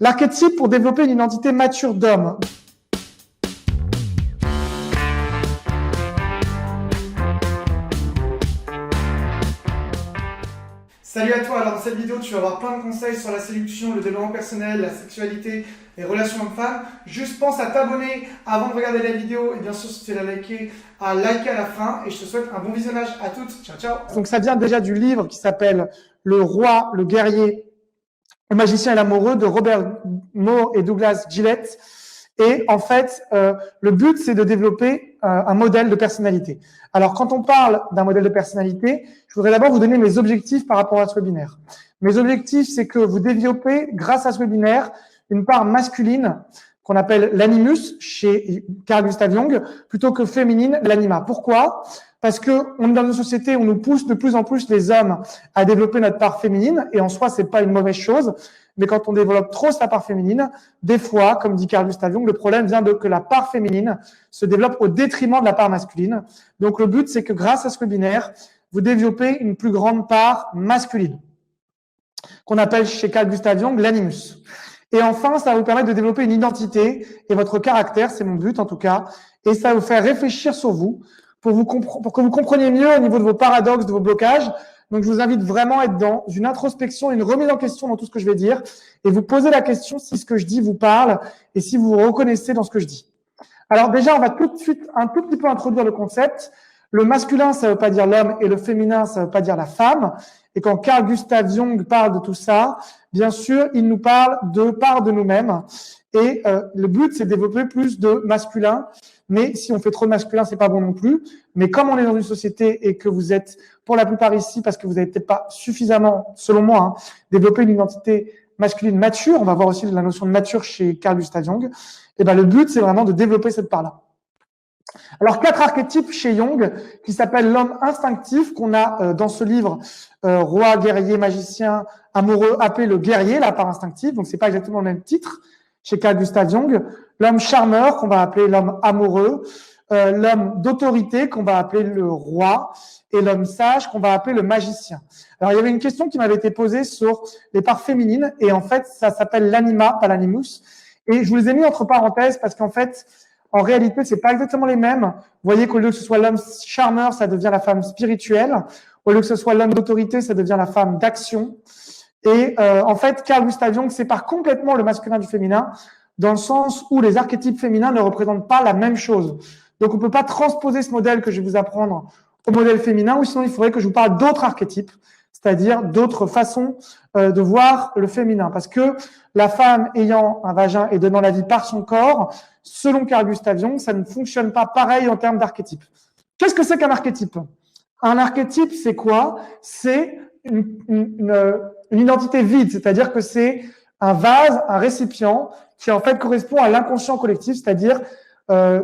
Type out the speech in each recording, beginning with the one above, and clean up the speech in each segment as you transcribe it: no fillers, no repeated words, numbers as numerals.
L'archétype pour développer une identité mature d'homme. Salut à toi, alors dans cette vidéo tu vas avoir plein de conseils sur la séduction, le développement personnel, la sexualité, les relations hommes-femmes. Juste pense à t'abonner avant de regarder la vidéo et bien sûr si tu l'as liké, à liker à la fin et je te souhaite un bon visionnage à toutes. Ciao ciao. Donc ça vient déjà du livre qui s'appelle Le roi, le guerrier, le magicien et l'amoureux de Robert Moore et Douglas Gillette. Et en fait, le but, c'est de développer un modèle de personnalité. Alors, quand on parle d'un modèle de personnalité, je voudrais d'abord vous donner mes objectifs par rapport à ce webinaire. Mes objectifs, c'est que vous développez, grâce à ce webinaire, une part masculine qu'on appelle l'animus chez Carl Gustav Jung, plutôt que féminine, l'anima. Pourquoi ? Parce que on est dans une société où on nous pousse de plus en plus les hommes à développer notre part féminine, et en soi, c'est pas une mauvaise chose. Mais quand on développe trop sa part féminine, des fois, comme dit Carl Gustav Jung, le problème vient de que la part féminine se développe au détriment de la part masculine. Donc le but, c'est que grâce à ce webinaire, vous développez une plus grande part masculine, qu'on appelle chez Carl Gustav Jung l'animus. Et enfin, ça va vous permettre de développer une identité et votre caractère, c'est mon but en tout cas, et ça va vous faire réfléchir sur vous pour que vous compreniez mieux au niveau de vos paradoxes, de vos blocages. Donc, je vous invite vraiment à être dans une introspection, une remise en question dans tout ce que je vais dire et vous poser la question si ce que je dis vous parle et si vous vous reconnaissez dans ce que je dis. Alors déjà, on va tout de suite un tout petit peu introduire le concept. Le masculin, ça ne veut pas dire l'homme et le féminin, ça ne veut pas dire la femme. Et quand Carl Gustav Jung parle de tout ça, bien sûr, il nous parle de part de nous-mêmes. Et le but, c'est de développer plus de masculin. Mais si on fait trop de masculin, c'est pas bon non plus. Mais comme on est dans une société et que vous êtes, pour la plupart ici, parce que vous n'avez peut-être pas suffisamment, selon moi, développé une identité masculine mature, on va voir aussi la notion de mature chez Carl Gustav Jung, et ben le but, c'est vraiment de développer cette part-là. Alors, 4 archétypes chez Jung qui s'appellent l'homme instinctif, qu'on a dans ce livre, roi, guerrier, magicien, amoureux, appelé le guerrier, la part instinctive. Donc, c'est pas exactement le même titre chez Carl Gustav Jung. L'homme charmeur, qu'on va appeler l'homme amoureux. L'homme d'autorité, qu'on va appeler le roi. Et l'homme sage, qu'on va appeler le magicien. Alors, il y avait une question qui m'avait été posée sur les parts féminines. Et en fait, ça s'appelle l'anima, pas l'animus. Et je vous les ai mis entre parenthèses parce qu'en fait, en réalité, c'est pas exactement les mêmes. Vous voyez qu'au lieu que ce soit l'homme charmeur, ça devient la femme spirituelle. Au lieu que ce soit l'homme d'autorité, ça devient la femme d'action. Et en fait, Carl Gustav Jung sépare complètement le masculin du féminin dans le sens où les archétypes féminins ne représentent pas la même chose. Donc, on ne peut pas transposer ce modèle que je vais vous apprendre au modèle féminin, ou sinon il faudrait que je vous parle d'autres archétypes, c'est-à-dire d'autres façons de voir le féminin. Parce que la femme ayant un vagin et donnant la vie par son corps, selon Carl Gustav Jung, ça ne fonctionne pas pareil en termes d'archétype. Qu'est-ce que c'est qu'un archétype ? Un archétype, c'est quoi ? C'est une identité vide, c'est-à-dire que c'est un vase, un récipient qui en fait correspond à l'inconscient collectif, c'est-à-dire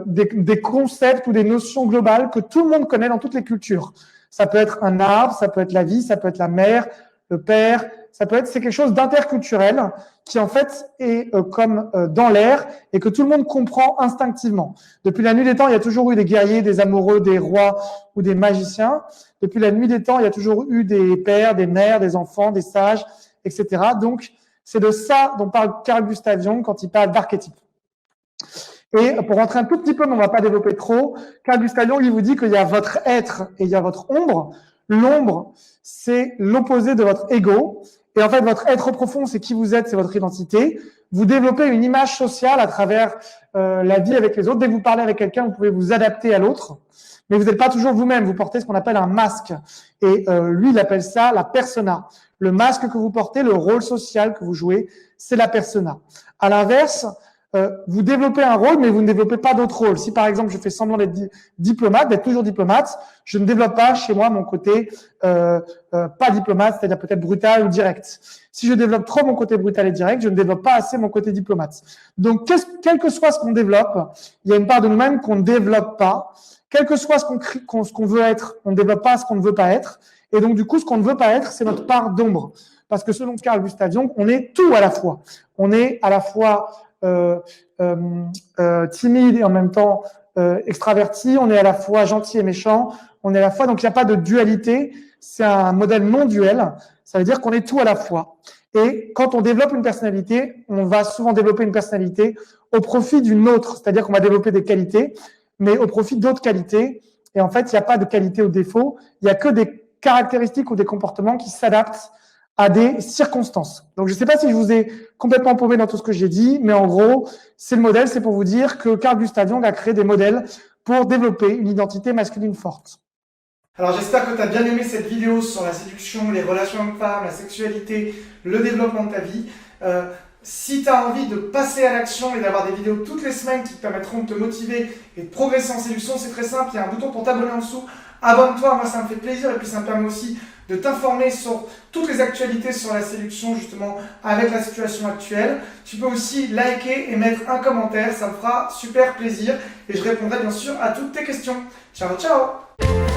des concepts ou des notions globales que tout le monde connaît dans toutes les cultures. Ça peut être un arbre, ça peut être la vie, ça peut être la mère, le père, ça peut être, c'est quelque chose d'interculturel qui en fait est comme dans l'air et que tout le monde comprend instinctivement. Depuis la nuit des temps, il y a toujours eu des guerriers, des amoureux, des rois ou des magiciens. Depuis la nuit des temps, il y a toujours eu des pères, des mères, des enfants, des sages, etc. Donc, c'est de ça dont parle Carl Gustav Jung quand il parle d'archétype. Et pour rentrer un tout petit peu, mais on ne va pas développer trop, Carl Gustav Jung, il vous dit qu'il y a votre être et il y a votre ombre. L'ombre, c'est l'opposé de votre ego. Et en fait, votre être profond, c'est qui vous êtes, c'est votre identité. Vous développez une image sociale à travers la vie avec les autres. Dès que vous parlez avec quelqu'un, vous pouvez vous adapter à l'autre. Mais vous n'êtes pas toujours vous-même. Vous portez ce qu'on appelle un masque. Et lui, il appelle ça la persona. Le masque que vous portez, le rôle social que vous jouez, c'est la persona. À l'inverse, vous développez un rôle, mais vous ne développez pas d'autres rôles. Si par exemple, je fais semblant d'être diplomate, d'être toujours diplomate, je ne développe pas chez moi mon côté pas diplomate, c'est-à-dire peut-être brutal ou direct. Si je développe trop mon côté brutal et direct, je ne développe pas assez mon côté diplomate. Donc, quel que soit ce qu'on développe, il y a une part de nous-mêmes qu'on ne développe pas. Quel que soit ce qu'on veut être, on ne développe pas ce qu'on ne veut pas être. Et donc, du coup, ce qu'on ne veut pas être, c'est notre part d'ombre. Parce que selon Carl Gustav Jung, on est tout à la fois. On est à la fois timide et en même temps extraverti, on est à la fois gentil et méchant, on est à la fois, donc il n'y a pas de dualité, c'est un modèle non duel, ça veut dire qu'on est tout à la fois. Et quand on développe une personnalité, on va souvent développer une personnalité au profit d'une autre. C'est-à-dire qu'on va développer des qualités, mais au profit d'autres qualités. Et en fait, il n'y a pas de qualité ou de défaut. Il n'y a que des caractéristiques ou des comportements qui s'adaptent à des circonstances. Donc, je ne sais pas si je vous ai complètement paumé dans tout ce que j'ai dit, mais en gros, c'est le modèle, c'est pour vous dire que Carl Gustav Jung a créé des modèles pour développer une identité masculine forte. Alors, j'espère que tu as bien aimé cette vidéo sur la séduction, les relations hommes-femmes, la sexualité, le développement de ta vie. Si tu as envie de passer à l'action et d'avoir des vidéos toutes les semaines qui te permettront de te motiver et de progresser en séduction, c'est très simple, il y a un bouton pour t'abonner en dessous. Abonne-toi, moi ça me fait plaisir et puis ça me permet aussi de t'informer sur toutes les actualités sur la séduction justement avec la situation actuelle. Tu peux aussi liker et mettre un commentaire, ça me fera super plaisir et je répondrai bien sûr à toutes tes questions. Ciao ciao!